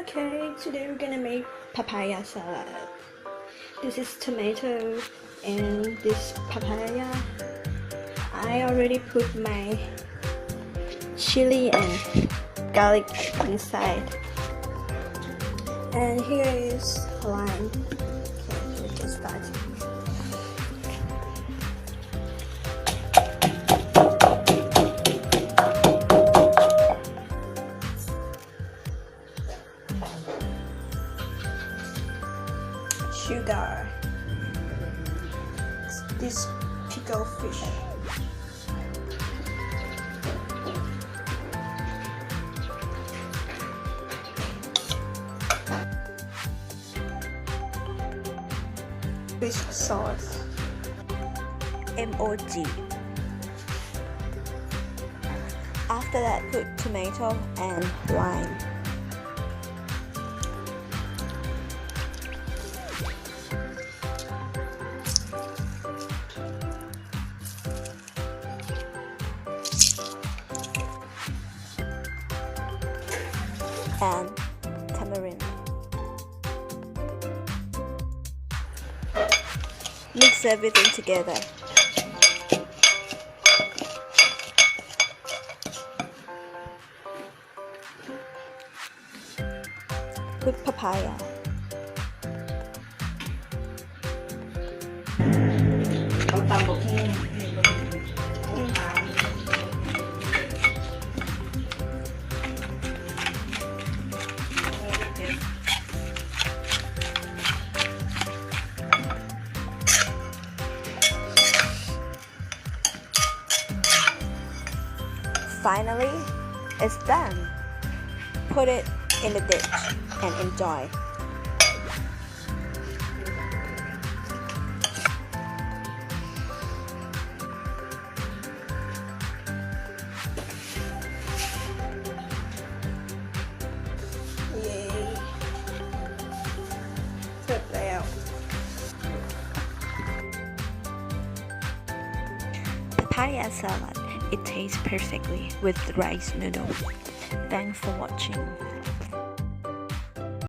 Okay, today we're gonna make papaya salad. This is tomato and this papaya. I already put my chili and garlic inside. And here is lime. Okay, let's get started. Sugar, this pickled fish, fish sauce, MOG. After that, put tomato and lime. And tamarind. Mix everything together. Put papaya. Finally, it's done. Put it in the dish and enjoy. Yay! เสร็จแล้ว Papaya salad. It tastes perfectly with rice noodle. Thanks for watching.